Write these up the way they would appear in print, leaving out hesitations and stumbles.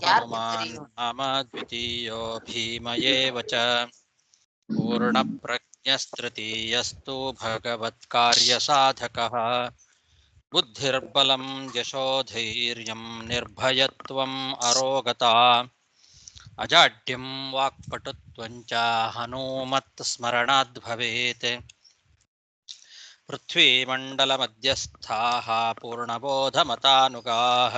हनुमान् नाम द्वितीयो भीम एव च पूर्णप्रज्ञस्तृतीयस्तु भगवत्कार्यसाधकः बुद्धिर्बलं यशोधैर्यं निर्भयत्वम् अरोगता अजाड्यं वाक्पटुत्वं च हनूमत्स्मरणाद् भवेत् पृथ्वीमण्डलमध्यस्थाः पूर्णबोधमतानुगाः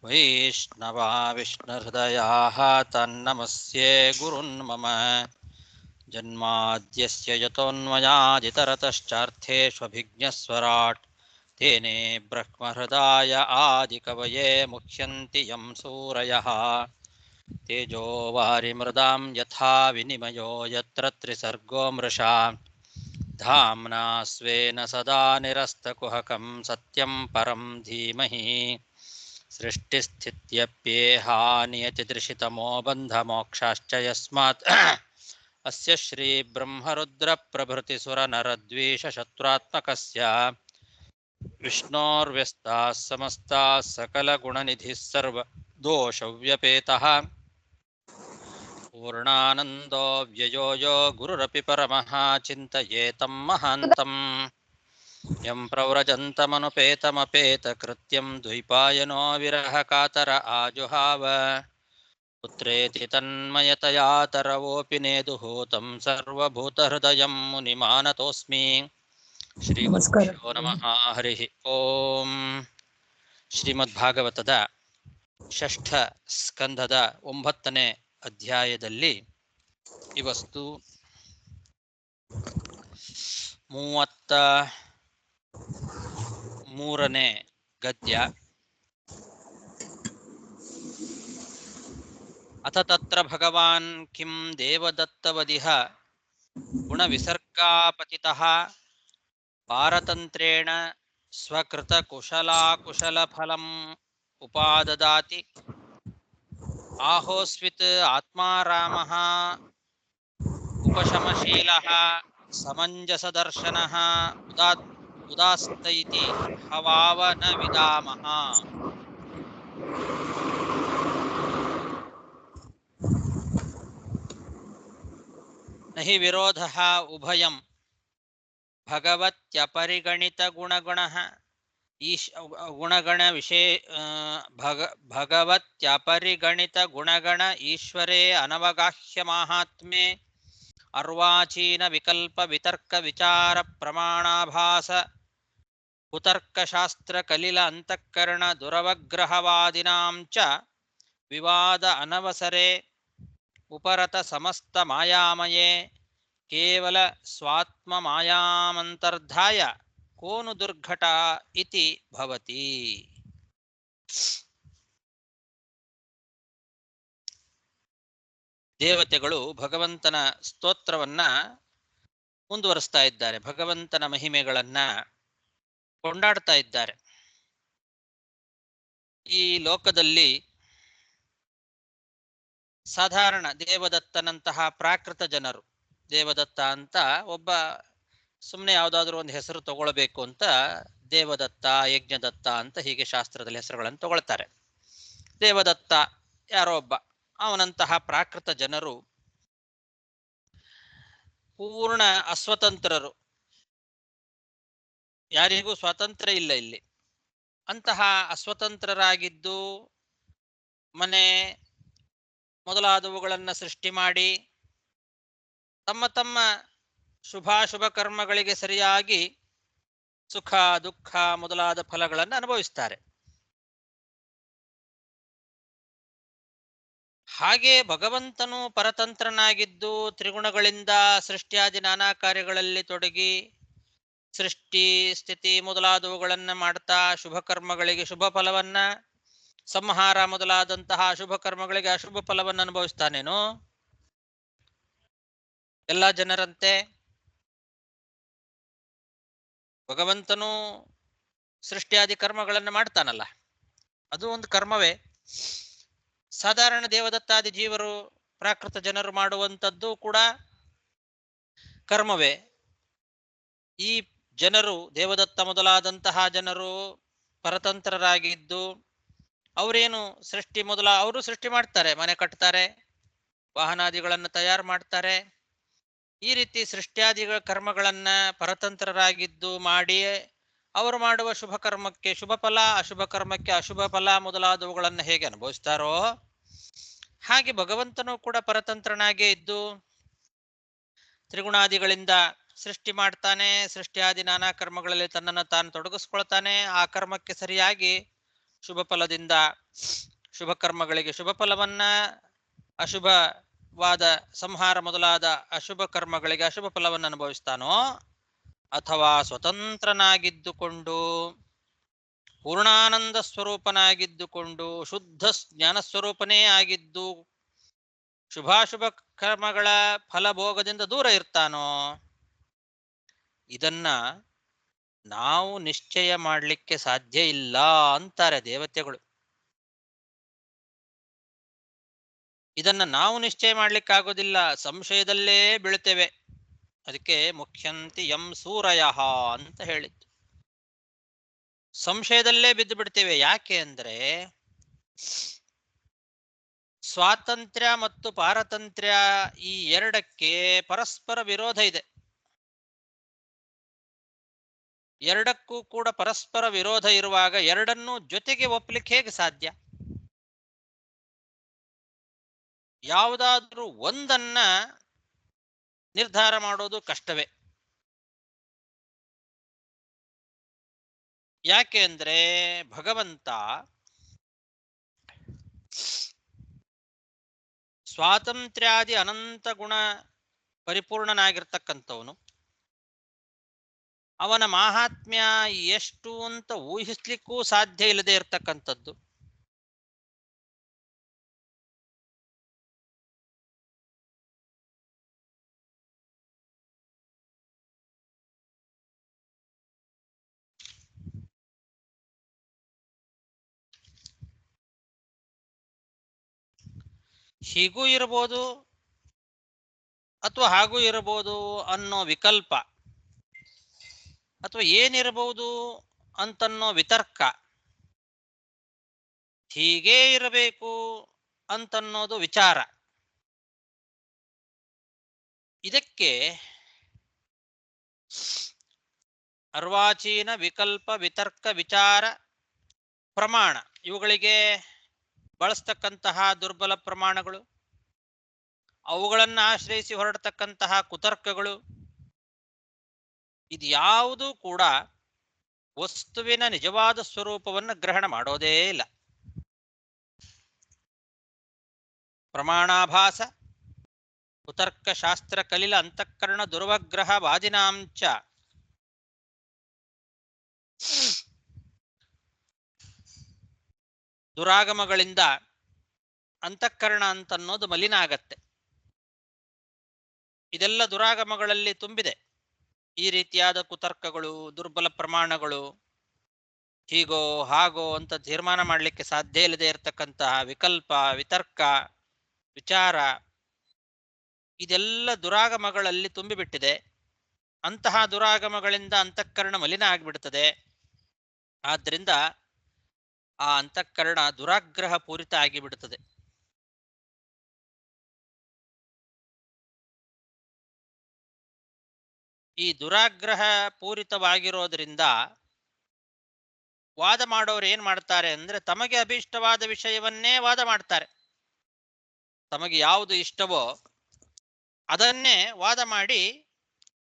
वैष्णवा विष्णुहृदयाः तन्नमस्ये गुरुन् मम जन्माद्यस्य यतोऽन्वयादितरतश्चार्थेष्वभिज्ञस्वराट् तेने ब्रह्महृदाय आदिकवये मुह्यन्ति यं सूरयः तेजो वारिमृदां यथा विनिमयो यत्र त्रिसर्गो मृषा धाम्ना स्वेन सदा निरस्तकुहकं सत्यं परं धीमहि सृष्टिस्थित्यप्येहानियतिदृशितमो बन्धमोक्षाश्च यस्मात् अस्य श्रीब्रह्मरुद्रप्रभृतिसुरनरद्वीषशत्रुत्मकस्य विष्णोर्व्यस्ताः समस्ताः सकलगुणनिधिः सर्वदोषव्यपेतः पूर्णानन्दो व्ययो यो गुरुरपि परमः चिन्तयेतं महान्तम् यं प्रव्रजन्तमनुपेतमपेतकृत्यं द्वैपायनो विरहकातर आजुहाव पुत्रेति तन्मयतया तरवोऽपि नेदुहूतं सर्वभूतहृदयं मुनिमानतोऽस्मि श्रीगुरुभ्यो नमः हरिः ओಂ ಶ್ರೀಮದ್ಭಾಗವತದ ಷಷ್ಠ ಸ್ಕಂಧದ 9ನೇ ಅಧ್ಯಾಯದಲ್ಲಿ ಇವತ್ತು 33ನೇ ಗದ್ಯ. ಅಥ ತತ್ರ ಭಗವಾನ್ ಕಿಂ ದೇವದತ್ತವದಿಹ ಗುಣವಿಸರ್ಗಾಪತಿತಃ ಪಾರತಂತ್ರೇಣ ಸ್ವಕೃತಕುಶಲಾಕುಶಲಫಲಂ ಉಪಾದದಾತಿ ಆಹೋಸ್ವಿತ್ ಆತ್ಮಾರಾಮಃ ಉಪಶಮಶೀಲಃ ಸಮಂಜಸದರ್ಶನಃ ಉದಾಸ್ತ ಇತಿ ಹವಾವ ನ ವಿದಾಮಃ. ನಹಿ ವಿರೋಧಃ ಉಭಯಂ ಭಗವತ್ಯಪರಿಗಣಿತಗುಣಗಣಃ ಭಗವತ್ಯಪರಿಗಣಿತಗುಣಗಣ ಈಶ್ವರೇ ಅನವಗಾಹ್ಯಮಾಹಾತ್ಮ್ಯೆ ಅರ್ವಾಚೀನ ವಿಕಲ್ಪ ವಿತರ್ಕ ವಿಚಾರ ಪ್ರಮಾಣಾಭಾಸ ಕುತರ್ಕಶಾಸ್ತ್ರ ಕಲಿಲ ಅಂತಃಕರಣ ದುರವಗ್ರಹವಾದಿನಾಂ ಚ ವಿವಾದ ಅನವಸರೆ ಉಪರತ ಸಮಸ್ತ ಮಾಯಾಮಯೇ ಕೇವಲ ಸ್ವಾತ್ಮ ಮಾಯಾಮಂತರ್ಧಾಯ ಕೋನು ದುರ್ಘಟ ಇತಿ ಭವತಿ. ದೇವತೆಗಳು ಭಗವಂತನ ಸ್ತೋತ್ರವನ್ನ ಮುಂದುವರಿಸ್ತಾ ಇದ್ದಾರೆ, ಭಗವಂತನ ಮಹಿಮೆಗಳನ್ನ ಕೊಂಡಾಡ್ತಾ ಇದ್ದಾರೆ. ಈ ಲೋಕದಲ್ಲಿ ಸಾಧಾರಣ ದೇವದತ್ತನಂತಹ ಪ್ರಾಕೃತ ಜನರು, ದೇವದತ್ತ ಅಂತ ಒಬ್ಬ ಸುಮ್ಮನೆ ಯಾವುದಾದ್ರೂ ಒಂದು ಹೆಸರು ತಗೊಳ್ಬೇಕು ಅಂತ ದೇವದತ್ತ, ಯಜ್ಞದತ್ತ ಅಂತ ಹೀಗೆ ಶಾಸ್ತ್ರದಲ್ಲಿ ಹೆಸರುಗಳನ್ನು ತಗೊಳ್ತಾರೆ. ದೇವದತ್ತ ಯಾರೋ ಒಬ್ಬ, ಅವನಂತಹ ಪ್ರಾಕೃತ ಜನರು ಪೂರ್ಣ ಅಸ್ವತಂತ್ರರು, ಯಾರಿಗೂ ಸ್ವಾತಂತ್ರ್ಯ ಇಲ್ಲ ಇಲ್ಲಿ. ಅಂತಹ ಅಸ್ವತಂತ್ರರಾಗಿದ್ದು ಮನೆ ಮೊದಲಾದವುಗಳನ್ನು ಸೃಷ್ಟಿ ಮಾಡಿ ತಮ್ಮ ತಮ್ಮ ಶುಭಾಶುಭ ಕರ್ಮಗಳಿಗೆ ಸರಿಯಾಗಿ ಸುಖ ದುಃಖ ಮೊದಲಾದ ಫಲಗಳನ್ನು ಅನುಭವಿಸ್ತಾರೆ. ಹಾಗೆ ಭಗವಂತನು ಪರತಂತ್ರನಾಗಿದ್ದು ತ್ರಿಗುಣಗಳಿಂದ ಸೃಷ್ಟಿಯಾದಿ ನಾನಾ ಕಾರ್ಯಗಳಲ್ಲಿ ತೊಡಗಿ ಸೃಷ್ಟಿ ಸ್ಥಿತಿ ಮೊದಲಾದವುಗಳನ್ನು ಮಾಡ್ತಾ ಶುಭ ಕರ್ಮಗಳಿಗೆ ಶುಭ ಫಲವನ್ನ, ಸಂಹಾರ ಮೊದಲಾದಂತಹ ಅಶುಭ ಕರ್ಮಗಳಿಗೆ ಅಶುಭ ಫಲವನ್ನು ಅನುಭವಿಸ್ತಾನೇನು ಎಲ್ಲ ಜನರಂತೆ? ಭಗವಂತನು ಸೃಷ್ಟಿಯಾದಿ ಕರ್ಮಗಳನ್ನು ಮಾಡ್ತಾನಲ್ಲ, ಅದು ಒಂದು ಕರ್ಮವೇ. ಸಾಧಾರಣ ದೇವದತ್ತಾದಿ ಜೀವರು ಪ್ರಾಕೃತ ಜನರು ಮಾಡುವಂಥದ್ದು ಕೂಡ ಕರ್ಮವೇ. ಈ ಜನರು ದೇವದತ್ತ ಮೊದಲಾದಂತಹ ಜನರು ಪರತಂತ್ರರಾಗಿದ್ದು ಅವರೇನು ಸೃಷ್ಟಿ ಅವರು ಸೃಷ್ಟಿ ಮಾಡ್ತಾರೆ, ಮನೆ ಕಟ್ತಾರೆ, ವಾಹನಾದಿಗಳನ್ನು ತಯಾರು ಮಾಡ್ತಾರೆ. ಈ ರೀತಿ ಸೃಷ್ಟ್ಯಾದಿಗಳ ಕರ್ಮಗಳನ್ನ ಪರತಂತ್ರರಾಗಿದ್ದು ಮಾಡಿ ಅವರು ಮಾಡುವ ಶುಭ ಕರ್ಮಕ್ಕೆ ಶುಭ ಫಲ, ಅಶುಭ ಕರ್ಮಕ್ಕೆ ಅಶುಭ ಫಲ ಮೊದಲಾದವುಗಳನ್ನು ಹೇಗೆ ಅನುಭವಿಸ್ತಾರೋ ಹಾಗೆ ಭಗವಂತನು ಕೂಡ ಪರತಂತ್ರನಾಗೇ ಇದ್ದು ತ್ರಿಗುಣಾದಿಗಳಿಂದ ಸೃಷ್ಟಿ ಮಾಡ್ತಾನೆ. ಸೃಷ್ಟಿಯಾದಿ ನಾನಾ ಕರ್ಮಗಳಲ್ಲಿ ತನ್ನನ್ನು ತಾನು ತೊಡಗಿಸ್ಕೊಳ್ತಾನೆ. ಆ ಕರ್ಮಕ್ಕೆ ಸರಿಯಾಗಿ ಶುಭ ಫಲದಿಂದ ಶುಭ ಕರ್ಮಗಳಿಗೆ ಶುಭ ಫಲವನ್ನ, ಅಶುಭವಾದ ಸಂಹಾರ ಮೊದಲಾದ ಅಶುಭ ಕರ್ಮಗಳಿಗೆ ಅಶುಭ ಫಲವನ್ನು ಅನುಭವಿಸ್ತಾನೋ ಅಥವಾ ಸ್ವತಂತ್ರನಾಗಿದ್ದುಕೊಂಡು ಪೂರ್ಣಾನಂದ ಸ್ವರೂಪನಾಗಿದ್ದುಕೊಂಡು ಶುದ್ಧ ಜ್ಞಾನ ಸ್ವರೂಪನೇ ಆಗಿದ್ದು ಶುಭಾಶುಭ ಕರ್ಮಗಳ ಫಲಭೋಗದಿಂದ ದೂರ ಇರ್ತಾನೋ, ಇದನ್ನ ನಾವು ನಿಶ್ಚಯ ಮಾಡಲಿಕ್ಕೆ ಸಾಧ್ಯ ಇಲ್ಲ ಅಂತಾರೆ ದೇವತೆಗಳು. ಇದನ್ನ ನಾವು ನಿಶ್ಚಯ ಮಾಡ್ಲಿಕ್ಕಾಗೋದಿಲ್ಲ, ಸಂಶಯದಲ್ಲೇ ಬೀಳ್ತೇವೆ. ಅದಕ್ಕೆ ಮುಖ್ಯಂತಿ ಯಂ ಸೂರಯಃ ಅಂತ ಹೇಳಿದ್ದು. ಸಂಶಯದಲ್ಲೇ ಬಿದ್ದು ಬಿಡ್ತೇವೆ. ಯಾಕೆ ಅಂದ್ರೆ ಸ್ವಾತಂತ್ರ್ಯ ಮತ್ತು ಪಾರತಂತ್ರ್ಯ ಈ ಎರಡಕ್ಕೆ ಪರಸ್ಪರ ವಿರೋಧ ಇದೆ. ಎರಡಕ್ಕೂ ಕೂಡ ಪರಸ್ಪರ ವಿರೋಧ ಇರುವಾಗ ಎರಡನ್ನೂ ಜೊತೆಗೆ ಒಪ್ಪಲಿಕ್ಕೆ ಹೇಗೆ ಸಾಧ್ಯ? ಯಾವುದಾದ್ರೂ ಒಂದನ್ನ ನಿರ್ಧಾರ ಮಾಡೋದು ಕಷ್ಟವೇ. ಯಾಕೆ ಅಂದ್ರೆ ಭಗವಂತ ಸ್ವಾತಂತ್ರ್ಯಾದಿ ಅನಂತ ಗುಣ ಪರಿಪೂರ್ಣನಾಗಿರ್ತಕ್ಕಂಥವನು. ಅವನ ಮಾಹಾತ್ಮ್ಯ ಎಷ್ಟು ಅಂತ ಊಹಿಸ್ಲಿಕ್ಕೂ ಸಾಧ್ಯ ಇಲ್ಲದೆ ಇರತಕ್ಕಂಥದ್ದು. ಹೀಗೂ ಇರಬಹುದು ಅಥವಾ ಹಾಗೂ ಇರಬಹುದು ಅನ್ನೋ ವಿಕಲ್ಪ, ಅಥವಾ ಏನಿರಬಹುದು ಅಂತನ್ನೋ ವಿತರ್ಕ, ಹೀಗೇ ಇರಬೇಕು ಅಂತನ್ನೋದು ವಿಚಾರ. ಇದಕ್ಕೆ ಅರ್ವಾಚೀನ ವಿಕಲ್ಪ ವಿತರ್ಕ ವಿಚಾರ ಪ್ರಮಾಣ ಇವುಗಳಿಗೆ ಬಳಸ್ತಕ್ಕಂತಹ ದುರ್ಬಲ ಪ್ರಮಾಣಗಳು, ಅವುಗಳನ್ನು ಆಶ್ರಯಿಸಿ ಹೊರಡತಕ್ಕಂತಹ ಕುತರ್ಕಗಳು, ಇದು ಯಾವುದೂ ಕೂಡ ವಸ್ತುವಿನ ನಿಜವಾದ ಸ್ವರೂಪವನ್ನು ಗ್ರಹಣ ಮಾಡೋದೇ ಇಲ್ಲ. ಪ್ರಮಾಣಾಭಾಸ ಕುತರ್ಕ ಶಾಸ್ತ್ರ ಕಲಿಲ ಅಂತಃಕರಣ ದುರ್ವಗ್ರಹ ವಾದಿನಾಂಚ ದುರಾಗಮಗಳಿಂದ ಅಂತಃಕರಣ ಅಂತನ್ನೋದು ಮಲಿನ ಆಗತ್ತೆ. ಇದೆಲ್ಲ ದುರಾಗಮಗಳಲ್ಲಿ ತುಂಬಿದೆ. ಈ ರೀತಿಯಾದ ಕುತರ್ಕಗಳು, ದುರ್ಬಲ ಪ್ರಮಾಣಗಳು, ಹೀಗೋ ಹಾಗೋ ಅಂತ ತೀರ್ಮಾನ ಮಾಡಲಿಕ್ಕೆ ಸಾಧ್ಯ ಇಲ್ಲದೆ ಇರತಕ್ಕಂತಹ ವಿಕಲ್ಪ ವಿತರ್ಕ ವಿಚಾರ, ಇದೆಲ್ಲ ದುರಾಗಮಗಳಲ್ಲಿ ತುಂಬಿಬಿಟ್ಟಿದೆ. ಅಂತಹ ದುರಾಗಮಗಳಿಂದ ಅಂತಃಕರಣ ಮಲಿನ ಆಗಿಬಿಡ್ತದೆ. ಆದ್ರಿಂದ ಆ ಅಂತಃಕರಣ ದುರಾಗ್ರಹ ಪೂರಿತ ಆಗಿಬಿಡುತ್ತದೆ. ಈ ದುರಾಗ್ರಹ ಪೂರಿತವಾಗಿರೋದ್ರಿಂದ ವಾದ ಮಾಡೋರು ಏನ್ ಮಾಡ್ತಾರೆ ಅಂದ್ರೆ ತಮಗೆ ಅಭೀಷ್ಟವಾದ ವಿಷಯವನ್ನೇ ವಾದ ಮಾಡ್ತಾರೆ. ತಮಗೆ ಯಾವುದು ಇಷ್ಟವೋ ಅದನ್ನೇ ವಾದ ಮಾಡಿ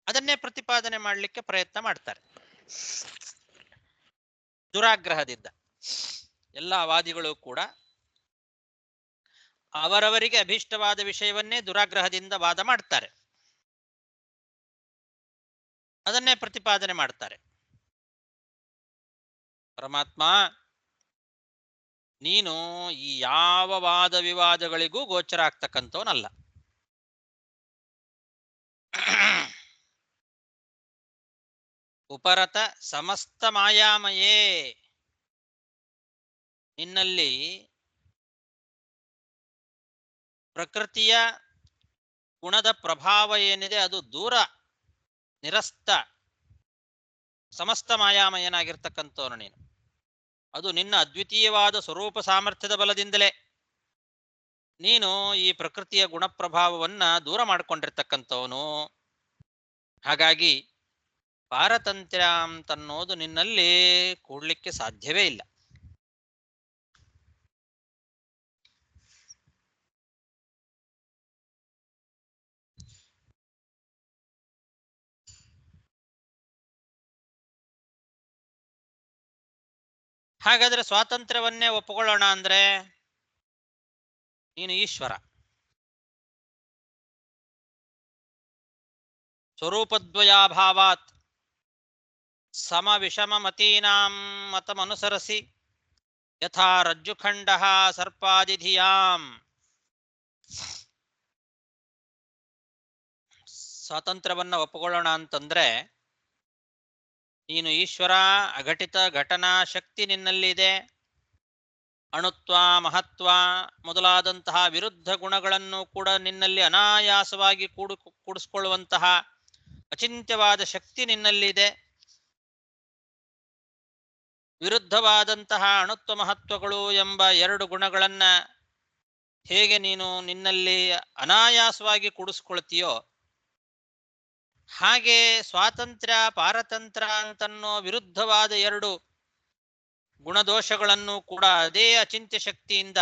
ಅದನ್ನೇ ಪ್ರತಿಪಾದನೆ ಮಾಡಲಿಕ್ಕೆ ಪ್ರಯತ್ನ ಮಾಡ್ತಾರೆ. ದುರಾಗ್ರಹದಿಂದ ಎಲ್ಲ ವಾದಿಗಳು ಕೂಡ ಅವರವರಿಗೆ ಅಭೀಷ್ಟವಾದ ವಿಷಯವನ್ನೇ ದುರಾಗ್ರಹದಿಂದ ವಾದ ಮಾಡ್ತಾರೆ, ಅದನ್ನೇ ಪ್ರತಿಪಾದನೆ ಮಾಡ್ತಾರೆ. ಪರಮಾತ್ಮ ನೀನು ಈ ಯಾವ ವಾದ ವಿವಾದಗಳಿಗೂ ಗೋಚರ ಆಗ್ತಕ್ಕಂಥವನಲ್ಲ. ಉಪರತ ಸಮಸ್ತ ಮಾಯಾಮಯೇ, ನಿನ್ನಲ್ಲಿ ಪ್ರಕೃತಿಯ ಗುಣದ ಪ್ರಭಾವ ಏನಿದೆ ಅದು ದೂರ ನಿರಸ್ತ ಸಮಸ್ತ ಮಾಯಾಮಯನಾಗಿರ್ತಕ್ಕಂಥವನು ನೀನು. ಅದು ನಿನ್ನ ಅದ್ವಿತೀಯವಾದ ಸ್ವರೂಪ ಸಾಮರ್ಥ್ಯದ ಬಲದಿಂದಲೇ. ನೀನು ಈ ಪ್ರಕೃತಿಯ ಗುಣಪ್ರಭಾವವನ್ನ ದೂರ ಮಾಡಿಕೊಂಡಿರ್ತಕ್ಕಂಥವನು. ಹಾಗಾಗಿ ಪಾರತಂತ್ರ್ಯ ಅಂತನ್ನೋದು ನಿನ್ನಲ್ಲಿ ಕೂಡ್ಲಿಕ್ಕೆ ಸಾಧ್ಯವೇ ಇಲ್ಲ. ಹಾಗಾದ್ರೆ ಸ್ವಾತಂತ್ರ್ಯವನ್ನೇ ಒಪ್ಪಿಕೊಳ್ಳೋಣ ಅಂದ್ರೆ ನೀನು ಈಶ್ವರ. ಸ್ವರೂಪದ್ವಯಾಭಾವಾತ್ ಸಮ ವಿಷಮ ಮತೀನಾಂ ಮತಮನುಸರಸಿ ಯಥಾ ರಜ್ಜುಖಂಡಃ ಸರ್ಪಾದಿಧಿಯಾಂ. ಸ್ವಾತಂತ್ರ್ಯವನ್ನ ಒಪ್ಪಿಕೊಳ್ಳೋಣ ಅಂತಂದ್ರೆ ನೀನು ಈಶ್ವರ, ಅಘಟಿತ ಘಟನಾ ಶಕ್ತಿ ನಿನ್ನಲ್ಲಿದೆ. ಅಣುತ್ವ, ಮಹತ್ವ ಮೊದಲಾದಂತಹ ವಿರುದ್ಧ ಗುಣಗಳನ್ನು ಕೂಡ ನಿನ್ನಲ್ಲಿ ಅನಾಯಾಸವಾಗಿ ಕೂಡಿಸ್ಕೊಳ್ಳುವಂತಹ ಅಚಿಂತ್ಯವಾದ ಶಕ್ತಿ ನಿನ್ನಲ್ಲಿದೆ. ವಿರುದ್ಧವಾದಂತಹ ಅಣುತ್ವ ಮಹತ್ವಗಳು ಎಂಬ ಎರಡು ಗುಣಗಳನ್ನ ಹೇಗೆ ನೀನು ನಿನ್ನಲ್ಲಿ ಅನಾಯಾಸವಾಗಿ ಕೂಡಿಸ್ಕೊಳ್ತೀಯೋ ಹಾಗೆ ಸ್ವಾತಂತ್ರ್ಯ ಪಾರತಂತ್ರ ಅಂತನ್ನೋ ವಿರುದ್ಧವಾದ ಎರಡು ಗುಣದೋಷಗಳನ್ನು ಕೂಡ ಅದೇ ಅಚಿಂತ್ಯ ಶಕ್ತಿಯಿಂದ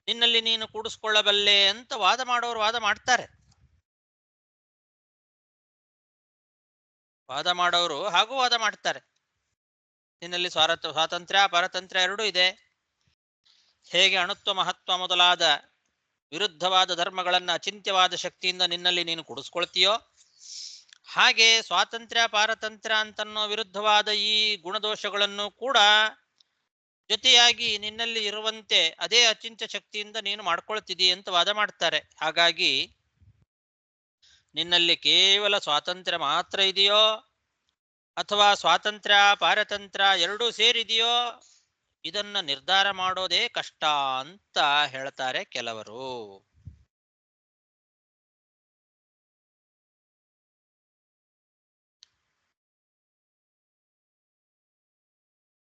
ನಿನ್ನಲ್ಲಿ ನೀನು ಕೂಡಿಸ್ಕೊಳ್ಳಬಲ್ಲೆ ಅಂತ ವಾದ ಮಾಡೋರು ವಾದ ಮಾಡ್ತಾರೆ. ವಾದ ಮಾಡೋರು ಹಾಗೂ ವಾದ ಮಾಡ್ತಾರೆ. ನಿನ್ನಲ್ಲಿ ಸ್ವಾತಂತ್ರ್ಯ ಪಾರತಂತ್ರ್ಯ ಎರಡೂ ಇದೆ. ಹೇಗೆ ಅಣುತ್ವ ಮಹತ್ವ ಮೊದಲಾದ ವಿರುದ್ಧವಾದ ಧರ್ಮಗಳನ್ನು ಅಚಿಂತ್ಯವಾದ ಶಕ್ತಿಯಿಂದ ನಿನ್ನಲ್ಲಿ ನೀನು ಕೂಡಿಸ್ಕೊಳ್ತೀಯೋ ಹಾಗೆ ಸ್ವಾತಂತ್ರ್ಯ ಪಾರತಂತ್ರ್ಯ ಅಂತನ್ನೋ ವಿರುದ್ಧವಾದ ಈ ಗುಣದೋಷಗಳನ್ನು ಕೂಡ ಜೊತೆಯಾಗಿ ನಿನ್ನಲ್ಲಿ ಇರುವಂತೆ ಅದೇ ಅಚಿಂತ್ಯ ಶಕ್ತಿಯಿಂದ ನೀನು ಮಾಡ್ಕೊಳ್ತಿದ್ದೀ ಅಂತ ವಾದ ಮಾಡ್ತಾರೆ. ಹಾಗಾಗಿ ನಿನ್ನಲ್ಲಿ ಕೇವಲ ಸ್ವಾತಂತ್ರ್ಯ ಮಾತ್ರ ಇದೆಯೋ ಅಥವಾ ಸ್ವಾತಂತ್ರ್ಯ ಪಾರತಂತ್ರ್ಯ ಎರಡೂ ಸೇರಿದೆಯೋ ಇದನ್ನ ನಿರ್ಧಾರ ಮಾಡೋದೇ ಕಷ್ಟ ಅಂತ ಹೇಳ್ತಾರೆ ಕೆಲವರು.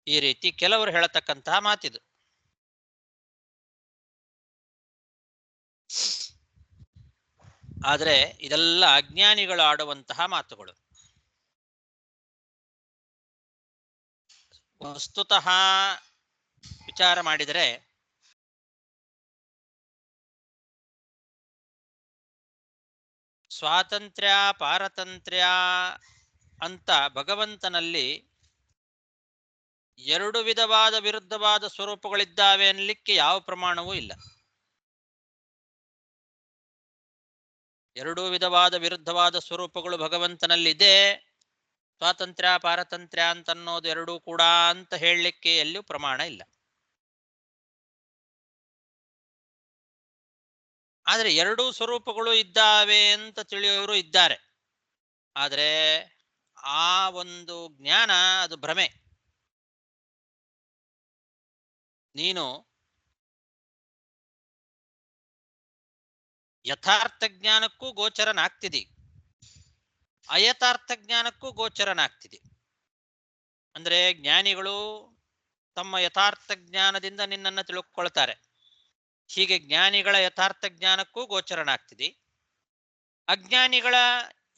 ಈ ರೀತಿ ಕೆಲವರು ಹೇಳತಕ್ಕಂತಹ ಮಾತಿದು. ಆದ್ರೆ ಇದೆಲ್ಲ ಅಜ್ಞಾನಿಗಳು ಆಡುವಂತಹ ಮಾತುಗಳು. ವಸ್ತುತಃ ವಿಚಾರ ಮಾಡಿದರೆ ಸ್ವಾತಂತ್ರ್ಯ ಪಾರತಂತ್ರ್ಯ ಅಂತ ಭಗವಂತನಲ್ಲಿ ಎರಡು ವಿಧವಾದ ವಿರುದ್ಧವಾದ ಸ್ವರೂಪಗಳಿದ್ದಾವೆ ಅನ್ನಲಿಕ್ಕೆ ಯಾವ ಪ್ರಮಾಣವೂ ಇಲ್ಲ. ಎರಡೂ ವಿಧವಾದ ವಿರುದ್ಧವಾದ ಸ್ವರೂಪಗಳು ಭಗವಂತನಲ್ಲಿದೆ. ಸ್ವಾತಂತ್ರ್ಯ ಪಾರತಂತ್ರ್ಯ ಅಂತನ್ನೋದು ಎರಡೂ ಕೂಡ ಅಂತ ಹೇಳಲಿಕ್ಕೆ ಎಲ್ಲಿಯೂ ಪ್ರಮಾಣ ಇಲ್ಲ. ಆದರೆ ಎರಡೂ ಸ್ವರೂಪಗಳು ಇದ್ದಾವೆ ಅಂತ ತಿಳಿಯೋರು ಇದ್ದಾರೆ. ಆದರೆ ಆ ಒಂದು ಜ್ಞಾನ ಅದು ಭ್ರಮೆ. ನೀನು ಯಥಾರ್ಥ ಜ್ಞಾನಕ್ಕೂ ಗೋಚರನಾಗ್ತಿದಿ, ಅಯಥಾರ್ಥ ಜ್ಞಾನಕ್ಕೂ ಗೋಚರನಾಗ್ತಿದೆ. ಅಂದ್ರೆ ಜ್ಞಾನಿಗಳು ತಮ್ಮ ಯಥಾರ್ಥ ಜ್ಞಾನದಿಂದ ನಿನ್ನನ್ನು ತಿಳ್ಕೊಳ್ತಾರೆ. ಹೀಗೆ ಜ್ಞಾನಿಗಳ ಯಥಾರ್ಥ ಜ್ಞಾನಕ್ಕೂ ಗೋಚರನಾಗ್ತಿದೆ, ಅಜ್ಞಾನಿಗಳ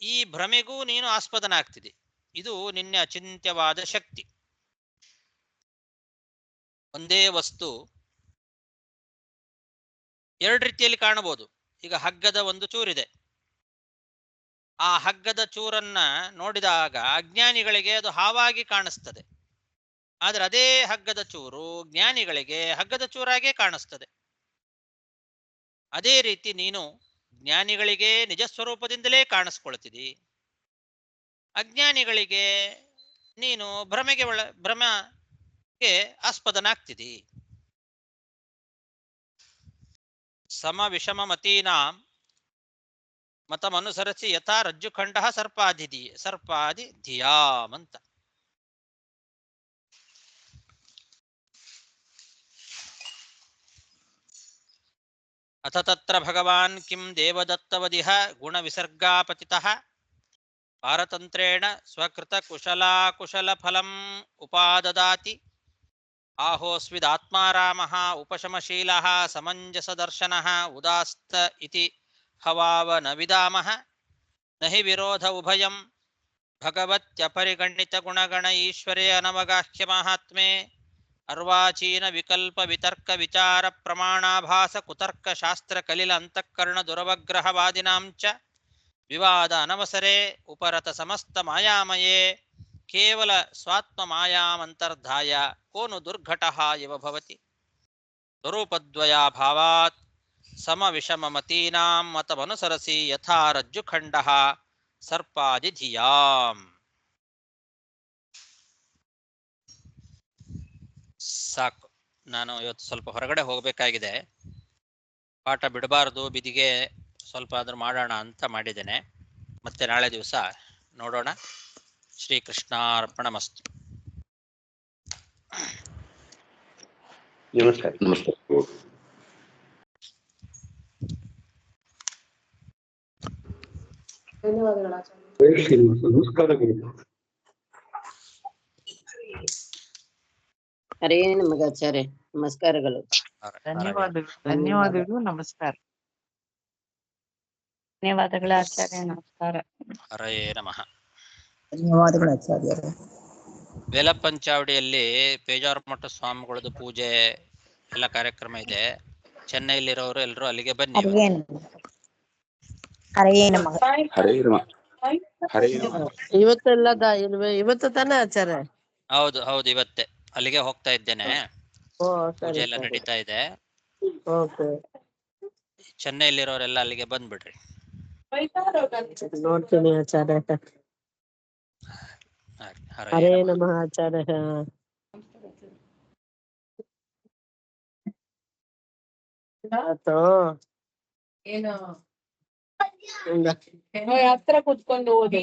ಈ ಭ್ರಮೆಗೂ ನೀನು ಆಸ್ಪದನಾಗ್ತಿದೆ. ಇದು ನಿನ್ನೆ ಅಚಿಂತ್ಯವಾದ ಶಕ್ತಿ. ಒಂದೇ ವಸ್ತು ಎರಡು ರೀತಿಯಲ್ಲಿ ಕಾಣಬಹುದು. ಈಗ ಹಗ್ಗದ ಒಂದು ಚೂರಿದೆ. ಆ ಹಗ್ಗದ ಚೂರನ್ನ ನೋಡಿದಾಗ ಅಜ್ಞಾನಿಗಳಿಗೆ ಅದು ಹಾವಾಗಿ ಕಾಣಿಸ್ತದೆ. ಆದ್ರೆ ಅದೇ ಹಗ್ಗದ ಚೂರು ಜ್ಞಾನಿಗಳಿಗೆ ಹಗ್ಗದ ಚೂರಾಗೆ ಕಾಣಿಸ್ತದೆ. ಅದೇ ರೀತಿ ನೀನು ಜ್ಞಾನಿಗಳಿಗೆ ನಿಜ ಸ್ವರೂಪದಿಂದಲೇ ಕಾಣಿಸ್ಕೊಳ್ತಿದಿ, ಅಜ್ಞಾನಿಗಳಿಗೆ ನೀನು ಭ್ರಮೆಗೆ ಆಸ್ಪದನಾಗ್ತಿದಿ. ಸಮ ವಿಷಮ ಮತೀನಾಂ ಮತಮನುಸರಿಸಿ ಯಥಾ ರಜ್ಜುಖಂಡ ಸರ್ಪಾದಿ ಧಿಯಾಮ್ ಅಂತ. ಅಥ ತತ್ರ ಭಗವಾನ್ ಕಿಂ ದೇವದತ್ತವದಿಹ ಗುಣ ವಿಸರ್ಗಾಪತಿತಃ ಪಾರತಂತ್ರೇಣ ಸ್ವಕೃತ ಕುಶಲ ಫಲಂ ಉಪಾದದಾತಿ ಆಹೋಸ್ವಿದಾತ್ಮಾರಾಮಃ ಉಪಶಮಶೀಲಃ ಸಮಂಜಸದರ್ಶನಃ ಉದಾಸ್ತ ಇತಿ ಹವಾವ ನ ವಿದಾಮಃ ನಹಿ ವಿರೋಧ ಉಭಯಂ ಭಗವತ್ಯಪರಿಗಣಿತ ಗುಣಗಣ ಈಶ್ವರೇ ಅನವಗಾಹ್ಯ ಮಹಾತ್ಮೆ ಅರ್ವಾಚೀನ ವಿಕಲ್ಪ ವಿತರ್ಕ ವಿಚಾರ ಪ್ರಮಾಣಾಭಾಸ ಕುತರ್ಕ ಶಾಸ್ತ್ರ ಕಲಿಲ ಅಂತಃಕರಣ ದುರವಗ್ರಹವಾದಿನಾಂ ಚ ವಿವಾದ ಅನವಸರೆ ಉಪರತ ಸಮಸ್ತ ಮಾಯಾಮಯೇ ಕೇವಲ ಸ್ವಾತ್ಮ ಮಾಯಾಮಂತರ್ಧಾಯ ಕೋನು ದುರ್ಘಟಃ ಇವ ಭವತಿ ಸ್ವರೂಪದ್ವಯಾಭಾವಾತ್ ಸಮವಿಷಮಮತೀನಾಂ ಮತಮನುಸರಸಿ ಯಥಾ ರಜ್ಜುಖಂಡಃ ಸರ್ಪಾದಿಧಿಯಾಂ. ಸಾಕು, ನಾನು ಇವತ್ತು ಸ್ವಲ್ಪ ಹೊರಗಡೆ ಹೋಗಬೇಕಾಗಿದೆ. ಪಾಠ ಬಿಡಬಾರ್ದು, ಬಿದಿಗೆ ಸ್ವಲ್ಪ ಆದ್ರೂ ಮಾಡೋಣ ಅಂತ ಮಾಡಿದ್ದೇನೆ. ಮತ್ತೆ ನಾಳೆ ದಿವಸ ನೋಡೋಣ. ಶ್ರೀಕೃಷ್ಣಾರ್ಪಣಮಸ್ತು. ನಮಸ್ಕಾರ. ನಮಸ್ಕಾರಗಳು. ಹರೇ ನಮಗಾಚಾರ್ಯ ನಮಸ್ಕಾರಗಳು. ಧನ್ಯವಾದಗಳು. ನಮಸ್ಕಾರ. ಧನ್ಯವಾದಗಳು ಆಚಾರ್ಯ. ನಮಸ್ಕಾರ. ಹರೇ ನಮಃ. ಧನ್ಯವಾದಗಳು ಆಚಾರ್ಯರೇ. ವೇಲಪ್ಪಂಚಾವಡಿಯಲ್ಲಿ ಪೇಜಾವರಮಠ ಸ್ವಾಮಿಗಳದ್ದು ಪೂಜೆ ಎಲ್ಲ ಕಾರ್ಯಕ್ರಮ ಇದೆ. ಚೆನ್ನೈಲಿರೋರು ಎಲ್ಲರೂ ಅಲ್ಲಿಗೆ ಬನ್ನಿ. ಇವತ್ತೆಲ್ಲ ಇವತ್ತು ತಾನೇ ಆಚಾರ್ಯ? ಹೌದು ಹೌದು, ಇವತ್ತೇ ಅಲ್ಲಿಗೆ ಹೋಗ್ತಾ ಇದ್ದೇನೆ. ಪೂಜೆ ಎಲ್ಲ ನಡೀತಾ ಇದೆ. ಚೆನ್ನೈಲಿರೋರೆಲ್ಲ ಅಲ್ಲಿಗೆ ಬಂದ್ಬಿಡ್ರಿ. ನೋಡ್ತೀನಿ ಆಚಾರ್ಯ. ಹರೇ ನಮಃ ಆಚಾರ್ಯ. ಏನು ಹತ್ರ ಕುತ್ಕೊಂಡು ಓದಿ.